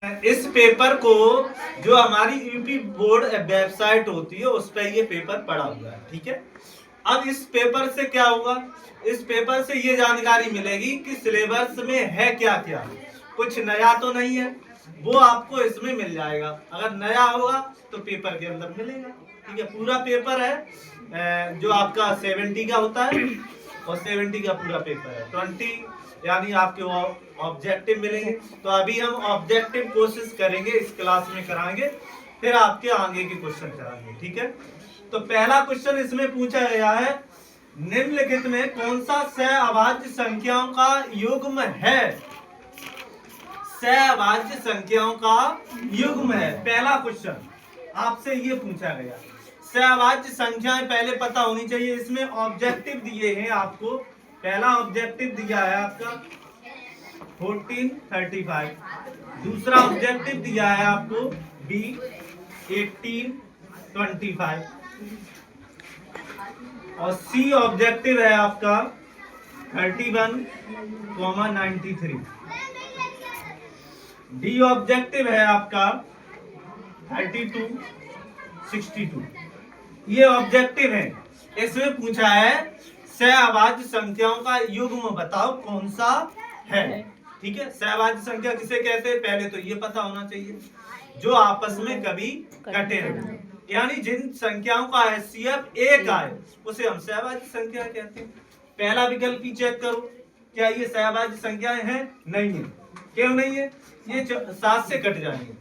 इस पेपर को जो हमारी यूपी बोर्ड वेबसाइट होती है उस पर ये पेपर पड़ा हुआ है, ठीक है। अब इस पेपर से क्या होगा, इस पेपर से ये जानकारी मिलेगी कि सिलेबस में है क्या क्या, कुछ नया तो नहीं है, वो आपको इसमें मिल जाएगा। अगर नया होगा तो पेपर के अंदर मिलेगा, ठीक है। पूरा पेपर है जो आपका 70 का होता है और 70 का पूरा पेपर है 20, यानी आपके ऑब्जेक्टिव मिलेंगे। तो अभी हम ऑब्जेक्टिव कोशिश करेंगे इस क्लास में कराएंगे, फिर आपके आगे के क्वेश्चन कराएंगे, ठीक है। तो पहला क्वेश्चन इसमें पूछा गया है, निम्नलिखित में कौन सा सहअभाज्य संख्याओं का युग्म है। सहअभाज्य संख्याओं का युग्म है, पहला क्वेश्चन आपसे ये पूछा गया। सहअभाज्य संख्याएं पहले पता होनी चाहिए। इसमें ऑब्जेक्टिव दिए हैं आपको, पहला ऑब्जेक्टिव दिया है आपका 1435, दूसरा ऑब्जेक्टिव दिया है आपको बी 1825 और सी ऑब्जेक्टिव है आपका 31,93, डी ऑब्जेक्टिव है आपका 32,62। ये ऑब्जेक्टिव है। इसमें पूछा है सहअभाज्य संख्याओं का युग्म बताओ कौन सा है, ठीक है। सहअभाज्य संख्या किसे कहते हैं पहले तो ये पता होना चाहिए, जो आपस में कभी कटे नहीं, यानी जिन संख्याओं का HCF एक आए उसे हम सहअभाज्य संख्या कहते हैं। पहला विकल्प ही चेक करो, क्या ये सहअभाज्य संख्याएं हैं? नहीं है। क्यों नहीं है? ये 7 से कट जाएंगे,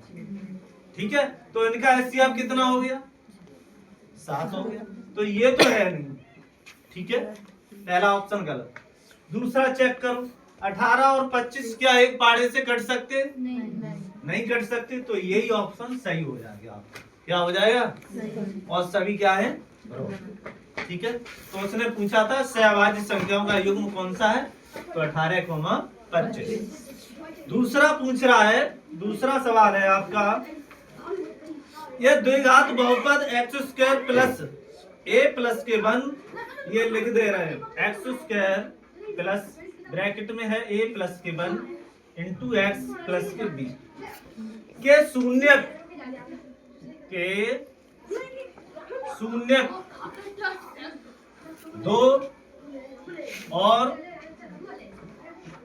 ठीक है। तो इनका HCF कितना हो गया? 7 हो गया, तो ये तो है नहीं, ठीक है। पहला ऑप्शन गलत। दूसरा चेक करो, 18 और 25 क्या एक पाड़े से कट सकते? नहीं कट सकते, तो यही ऑप्शन सही हो जाएगा आपका। क्या हो जाएगा? और सभी क्या है? ठीक है। तो उसने पूछा था सहअभाज्य संख्याओं का युग्म कौन सा है, तो 18,25। दूसरा पूछ रहा है, दूसरा सवाल है आपका, यह द्विघात बहुपद x² प्लस a प्लस के वन, ये लिख दे रहे हैं x² प्लस ब्रैकेट में है a प्लस के वन इंटू x प्लस के b के शून्य 2 और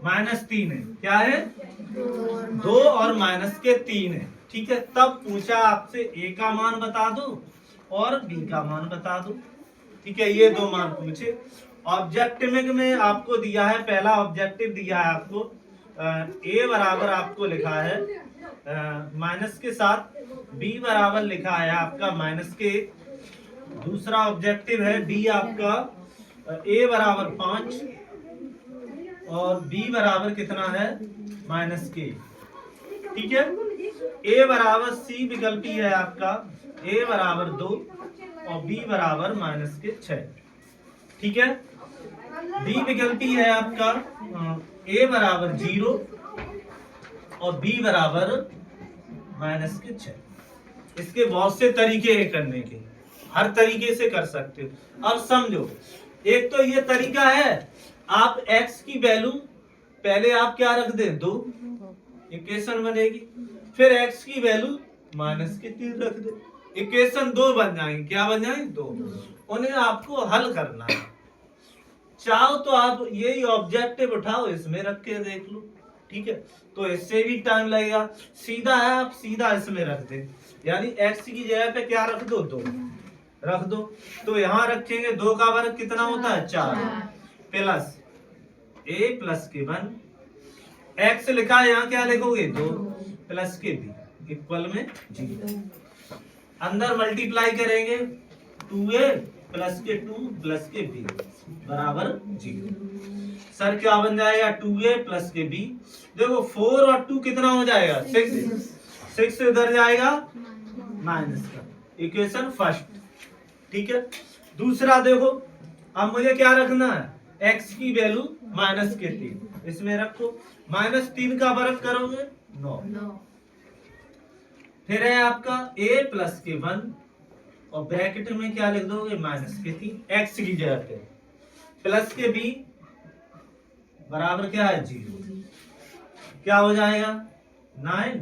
-3 है। क्या है? 2 और -3 है, ठीक है। तब पूछा आपसे a का मान बता दो और b का मान बता दो, ठीक है। ये दो मान पूछे। ऑब्जेक्टिव में आपको दिया है, पहला ऑब्जेक्टिव दिया है आपको a बराबर आपको लिखा है माइनस के साथ, b बराबर लिखा है आपका माइनस के। दूसरा ऑब्जेक्टिव है b आपका a बराबर 5 और b बराबर कितना है? -k, ठीक है। a बराबर c विकल्पी है आपका, a बराबर 2 और b बराबर -6, ठीक है। b विकल्पी है आपका a बराबर 0 और b बराबर -6। इसके बहुत से तरीके हैं करने के, हर तरीके से कर सकते हो। अब समझो, एक तो ये तरीका है, आप x की वैल्यू पहले आप क्या रख दें? 2, इक्वेशन बनेगी। फिर x की वैल्यू -3 रख दे, इक्वेशन 2 बन जाएंगे। क्या बन जाएंगे? 2। उन्हें आपको हल करना है। चाहो तो आप यही ऑब्जेक्टिव उठाओ, इसमें रख के देख लो, ठीक है। तो इससे भी टाइम लगेगा। सीधा है, आप सीधा इसमें रख दे, यानी x की जगह पे क्या रख दो? 2 रख दो। तो यहाँ रखेंगे 2 का वर्ग कितना होता है? 4 प्लस a प्लस के 1, x लिखा है, यहाँ क्या लिखोगे? 2 प्लस के b इक्वल में 0। अंदर मल्टीप्लाई करेंगे 2a प्लस के 2 प्लस के b बराबर 0। सर क्या बन जाएगा? 2a प्लस के b। देखो 4 और 2 कितना हो जाएगा? 6 इधर जाएगा माइनस का, इक्वेशन फर्स्ट, ठीक है। दूसरा देखो, अब मुझे क्या रखना है? x की वैल्यू -3 इसमें रखो, -3 का वर्ग करोगे 9। फिर है आपका a प्लस के 1 और ब्रैकेट में क्या लिख दोगे? -3 x की जगह पे, प्लस के b बराबर क्या है? 0। क्या हो जाएगा? 9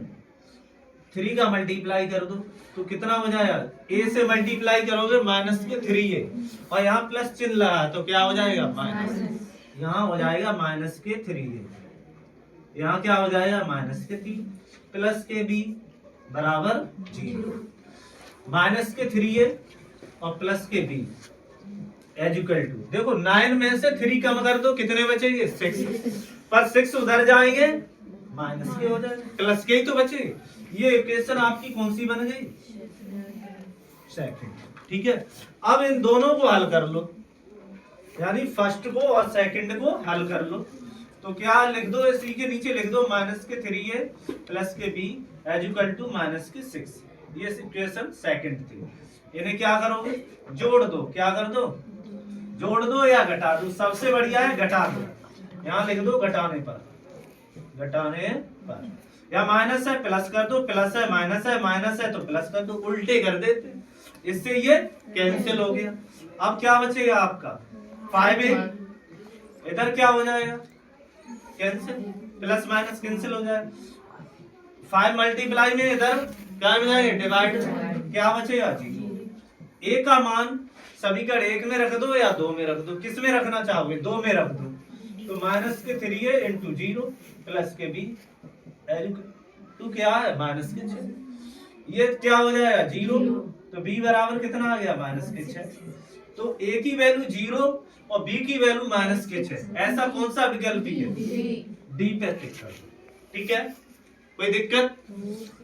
3 का मल्टीप्लाई कर दो तो कितना हो जाएगा, a से मल्टीप्लाई करोगे माइनस के 3a और यहाँ प्लस चिन्ह लगा तो क्या हो जाएगा माइनस, यहाँ हो जाएगा माइनस के 3a, यहाँ क्या हो जाएगा माइनस के 3 प्लस के b बराबर 0, माइनस के 3a और प्लस के b एज इक्वल टू, देखो 9 में से 3 कम कर दो कितने बचेंगे 6, पर 6 उधर जाएंगे माइनस के हो जाएंगे, प्लस के ही तो बचेंगे। ये इक्वेशन आपकी कौन सी बन गई, सेकंड। ठीक है, अब इन दोनों को हल कर लो, यानी फर्स्ट को और सेकंड को हल कर लो तो क्या लिख दो, इसी के नीचे लिख दो माइनस के 3a प्लस के b as equal to minus के 6, ये इक्वेशन सेकंड थी। इन्हें क्या करोगे, जोड़ दो, क्या कर दो, जोड़ दो या घटा दो, सबसे बढ़िया है घटा दो, यहाँ लिख दो घटाने पर, घटाने पर, या माइनस है प्लस कर दो, प्लस है माइनस है तो प्लस कर दो, उल्टे कर देते, इससे ये कैंसिल हो गया। अब क्या बचेगा आपका 5a, इधर क्या हो जाएगा कैंसिल, प्लस माइनस कैंसिल हो जाएगा, 5 मल्टीप्लाई में इधर क्या हो जाएगा डिवाइड, क्या बचेगा 0। a का मान समीकरण 1 में रख दो या 2 में रख दो, किस में रखना चाहोगे 2 में रख दो, तो माइनस के 3a इंटू 0 प्लस के b तो क्या है माइनस के 6, ये क्या हो जाएगा 0, तो b बराबर कितना आ गया माइनस के 6, तो a की वैल्यू 0 और b की वैल्यू माइनस के 6, ऐसा कौन सा विकल्प है डी पे टिक कर दो। ठीक है, कोई दिक्कत।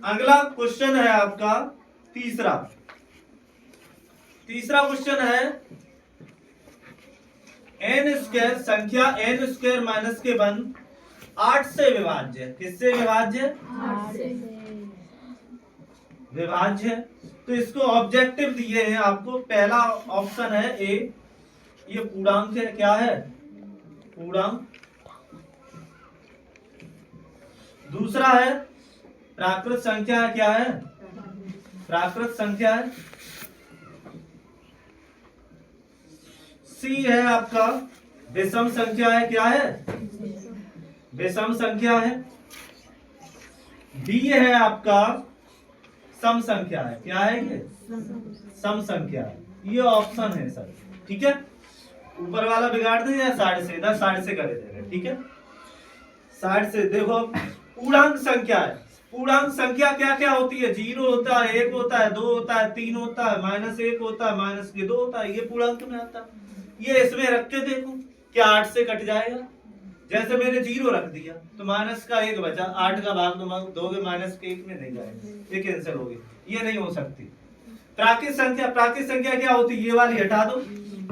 अगला क्वेश्चन है आपका तीसरा क्वेश्चन है n स्क्वायर, संख्या n स्क्वायर माइनस के 1 8 से विभाज्य है, किससे विभाज्य, 8 से विभाज्य है, तो इसको ऑब्जेक्टिव दिए हैं आपको, पहला ऑप्शन है ए, ये पूर्णांक है, क्या है पूर्णांक, दूसरा है प्राकृत संख्या है, क्या है प्राकृत संख्या है, सी है आपका विषम संख्या है, क्या है विषम संख्या है, डी है आपका सम संख्या है, क्या है ये सम संख्या है, ये ऑप्शन है सर। ठीक है, ऊपर वाला बिगाड़ दे या साइड से, इधर साइड से कर दे रहे, ठीक है साइड से। देखो पूर्णांक संख्या है, पूर्णांक संख्या क्या क्या होती है, 0 होता है, 1 होता है, 2 होता है, 3 होता है, -1 होता है, -2 होता है, ये पूर्णांक में आता है। ये इसमें रख के देखो क्या 8 से कट जाएगा, जैसे मैंने 0 रख दिया तो माइनस का 1 बचा, 8 का भाग दोगे माइनस के 1 में नहीं जाएगा, ये कैंसिल हो गई, ये नहीं हो सकती। प्राकृत संख्या क्या होती है, ये वाली हटा दो,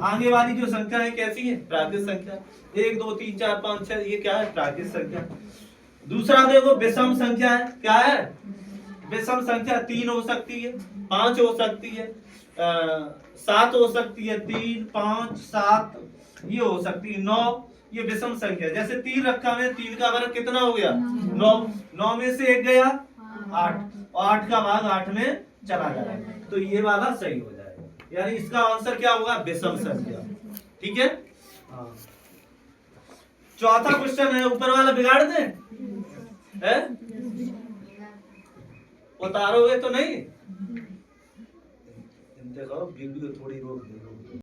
आगे वाली जो संख्या है कैसी है प्राकृत संख्या, 1 2 3 4 5 6, ये क्या है प्राकृत संख्या। दूसरा देखो विषम संख्या है, क्या है विषम संख्या, 3 हो सकती है, 5 हो सकती है, 7 हो सकती है, 3 5 7 ये हो सकती है, 9 ये विषम संख्या। जैसे 3 रखा है, 3 का वर्ग कितना हो गया 9, 9 में से 1 गया 8 और 8 का भाग 8 में चला जाएगा, तो ये वाला सही हो जाएगा, यानी इसका आंसर क्या होगा विषम संख्या। ठीक है, चौथा क्वेश्चन है, ऊपर वाला बिगाड़ दे है, उतारोगे तो नहीं, देखो वीडियो थोड़ी रोक दे।